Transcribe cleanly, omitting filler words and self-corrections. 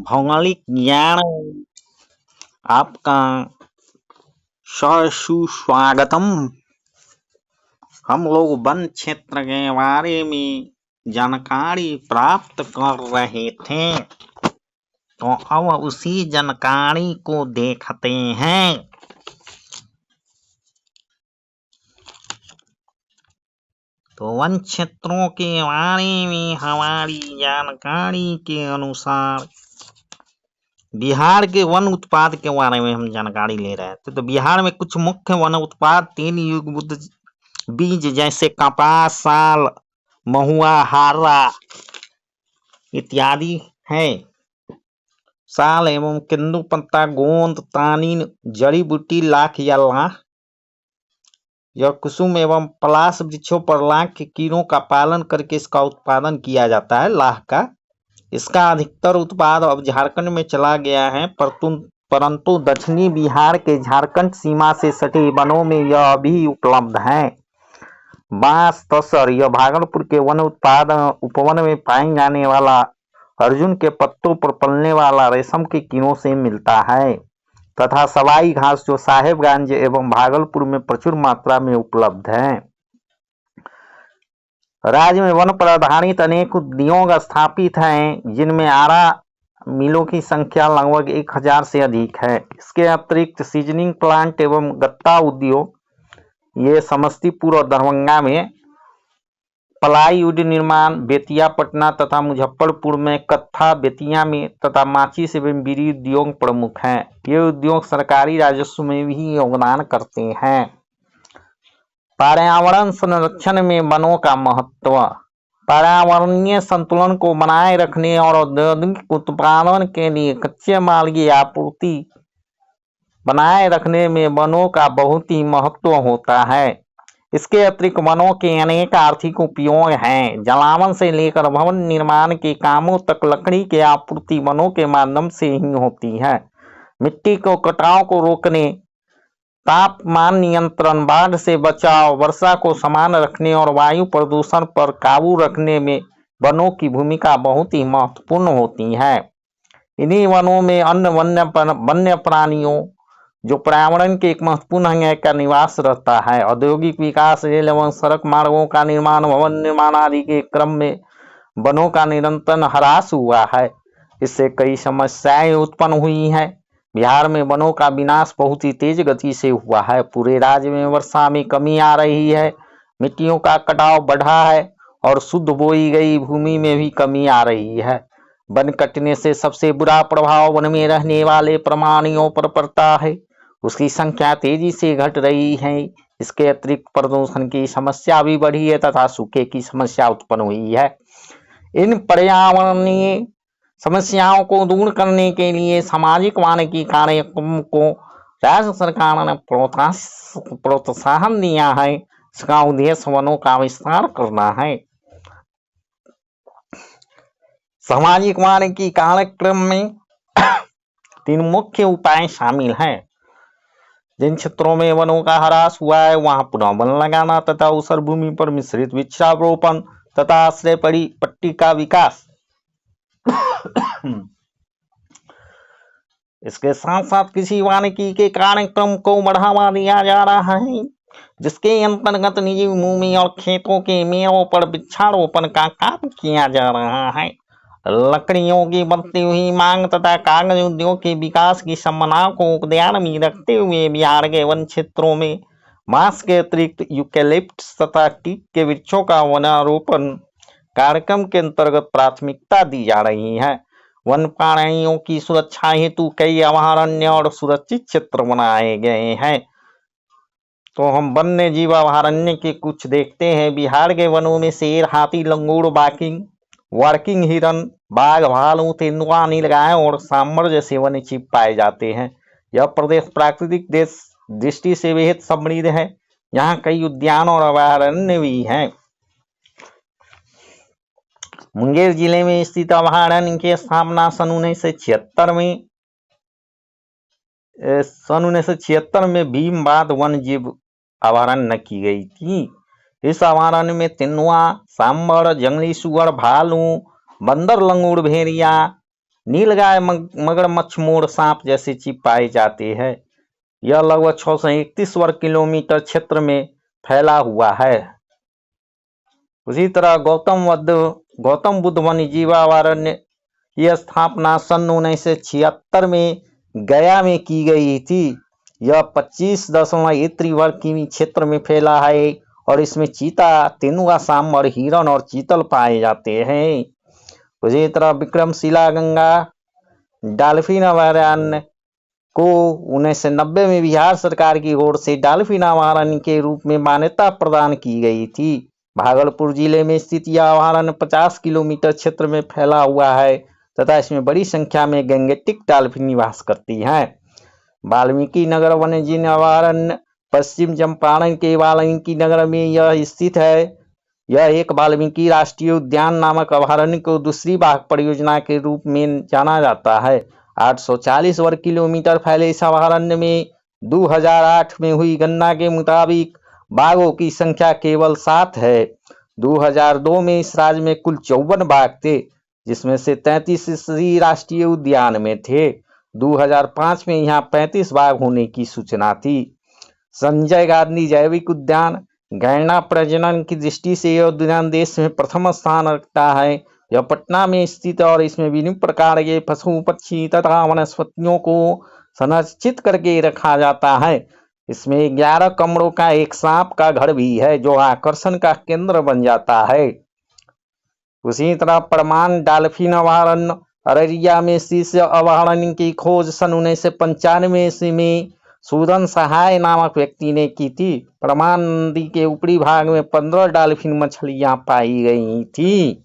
भौगोलिक ज्ञान आपका सुस्वागतम। हम लोग वन क्षेत्र के बारे में जानकारी प्राप्त कर रहे थे, तो अब उसी जानकारी को देखते हैं। तो वन क्षेत्रों के बारे में हमारी जानकारी के अनुसार बिहार के वन उत्पाद के बारे में हम जानकारी ले रहे थे। तो बिहार में कुछ मुख्य वन उत्पाद 3 युगबद्ध बीज जैसे कपास, साल, महुआ, हारा इत्यादि है। साल एवं केंदु पत्ता, गोंद, तानीन, जड़ी बूटी, लाख या लाह, यह कुसुम एवं पलाश वृक्षों पर लाख के कीड़ों का पालन करके इसका उत्पादन किया जाता है, लाह का। इसका अधिकतर उत्पाद अब झारखंड में चला गया है, परंतु दक्षिणी बिहार के झारखंड सीमा से सटे वनों में यह अभी उपलब्ध है। बांस, तसर, यह भागलपुर के वन उत्पाद उपवन में पाए जाने वाला अर्जुन के पत्तों पर पलने वाला रेशम के कीड़ों से मिलता है, तथा सवाई घास जो साहेबगंज एवं भागलपुर में प्रचुर मात्रा में उपलब्ध है। राज्य में वन पर आधारित अनेक उद्योग स्थापित हैं, जिनमें आरा मिलों की संख्या लगभग 1000 से अधिक है। इसके अतिरिक्त सीजनिंग प्लांट एवं गत्ता उद्योग ये समस्तीपुर और दरभंगा में, प्लाईवुड निर्माण बेतिया, पटना तथा मुजफ्फरपुर में, कत्था बेतिया में तथा माचिस एवं बीड़ी उद्योग प्रमुख हैं। ये उद्योग सरकारी राजस्व में भी योगदान करते हैं। पर्यावरण संरक्षण में वनों का महत्व। पर्यावरणीय संतुलन को बनाए रखने और औद्योगिक उत्पादन के लिए कच्चे माल की आपूर्ति बनाए रखने में वनों का बहुत ही महत्व होता है। इसके अतिरिक्त वनों के अनेक आर्थिक उपयोग हैं। जलावन से लेकर भवन निर्माण के कामों तक लकड़ी की आपूर्ति वनों के माध्यम से ही होती है। मिट्टी को कटाव को रोकने, तापमान नियंत्रण, बाढ़ से बचाव, वर्षा को समान रखने और वायु प्रदूषण पर काबू रखने में वनों की भूमिका बहुत ही महत्वपूर्ण होती है। इन्हीं वनों में अन्य वन्य प्राणियों जो पर्यावरण के एक महत्वपूर्ण अंग का निवास रहता है। औद्योगिक विकास, रेल एवं सड़क मार्गों का निर्माण, भवन निर्माण आदि के क्रम में वनों का निरंतर ह्रास हुआ है। इससे कई समस्याएं उत्पन्न हुई हैं। बिहार में वनों का विनाश बहुत ही तेज गति से हुआ है। पूरे राज्य में वर्षा में कमी आ रही है, मिट्टियों का कटाव बढ़ा है और शुद्ध बोई गई भूमि में भी कमी आ रही है। वन कटने से सबसे बुरा प्रभाव वन में रहने वाले प्राणियों पर पड़ता है। उसकी संख्या तेजी से घट रही है। इसके अतिरिक्त प्रदूषण की समस्या भी बढ़ी है तथा सूखे की समस्या उत्पन्न हुई है। इन पर्यावरणीय समस्याओं को दूर करने के लिए सामाजिक वानिकी कार्यक्रम को राज्य सरकार ने प्रोत्साहन दिया है। इसका उद्देश्य वनों का विस्तार करना है। सामाजिक वानिकी कार्यक्रम में 3 मुख्य उपाय शामिल हैं। जिन क्षेत्रों में वनों का ह्रास हुआ है वहां पुनः वन लगाना तथा ऊसर भूमि पर मिश्रित वृक्षारोपण तथा आश्रय पट्टी का विकास। इसके साथ साथ कृषि वानिकी के कार्यक्रम को बढ़ावा दिया जा रहा है, जिसके अंतर्गत निजी भूमि और खेतों के मेड़ों पर वृक्षारोपण का काम किया जा रहा है। लकड़ियों की बढ़ती हुई मांग तथा कागज उद्योग के विकास की संभावना को ध्यान में रखते हुए बिहार के वन क्षेत्रों में बांस के अतिरिक्त यूकेलिप्टस तथा टीक के वृक्षों का वनारोपण कार्यक्रम के अंतर्गत प्राथमिकता दी जा रही है। वन प्राणियों की सुरक्षा हेतु कई अभयारण्य और सुरक्षित क्षेत्र बनाए गए हैं। तो हम वन्य जीव अभयारण्य के कुछ देखते हैं। बिहार के वनों में शेर, हाथी, लंगूर, वर्किंग हिरन, बाघ, भालू, तेंदुआ, नीलगाय और सांबर जैसे वन्य जीव पाए जाते हैं। यह प्रदेश प्राकृतिक दृष्टि से बेहद समृद्ध है। यहाँ कई उद्यान और अभयारण्य भी हैं। मुंगेर जिले में स्थित अभयारण्य की स्थापना सन 1976 में भीमबाद वन जीव अभयारण्य की गई थी। इस अभयारण्य में तेंदुआ, सांबर, जंगली सुअर, भालू, बंदर, लंगूर, भेड़िया, नीलगाय, मगरमच्छ, मोर, सांप जैसे जीव पाए जाते हैं। यह लगभग 631 वर्ग किलोमीटर क्षेत्र में फैला हुआ है। उसी तरह गौतम बुद्ध वन्यजीव अभयारण्य की स्थापना सन 1976 में गया में की गई थी। यह 25.3 वर्ग किमी क्षेत्र में फैला है और इसमें चीता, तेंदुआ, सांबर, हिरण और चीतल पाए जाते हैं। उसी तरह विक्रमशिला गंगा डॉल्फिन अभयारण्य को 1990 में बिहार सरकार की ओर से डॉल्फिन अभयारण्य के रूप में मान्यता प्रदान की गई थी। भागलपुर जिले में स्थित यह अभयारण्य 50 किलोमीटर क्षेत्र में फैला हुआ है तथा इसमें बड़ी संख्या में गैंगेटिक डॉल्फिन निवास करती हैं। वाल्मीकि नगर वन्यजीव अभयारण्य पश्चिम चंपारण के वाल्मीकि नगर में यह स्थित है। यह एक वाल्मीकि राष्ट्रीय उद्यान नामक अभयारण्य को दूसरी बाघ परियोजना के रूप में जाना जाता है। 840 वर्ग किलोमीटर फैले इस अभयारण्य में 2008 में हुई गणना के मुताबिक बाघों की संख्या केवल 7 है। 2002 में इस राज्य में कुल 54 बाघ थे, जिसमें से 33 इसी राष्ट्रीय उद्यान में थे। 2005 में यहाँ 35 बाघ होने की सूचना थी। संजय गांधी जैविक उद्यान गैंडा प्रजनन की दृष्टि से यह उद्यान देश में प्रथम स्थान रखता है। यह पटना में स्थित और इसमें विभिन्न प्रकार के पशु, पक्षी तथा वनस्पतियों को संरक्षित करके रखा जाता है। इसमें 11 कमरों का एक सांप का घर भी है जो आकर्षण का केंद्र बन जाता है। उसी तरह परमान डॉल्फिन अभयारण्य अररिया में स्थित अभयारण्य की खोज सन 1995 ईस्वी में सूदन सहाय नामक व्यक्ति ने की थी। परमान नदी के ऊपरी भाग में 15 डॉल्फिन मछलियां पाई गई थी।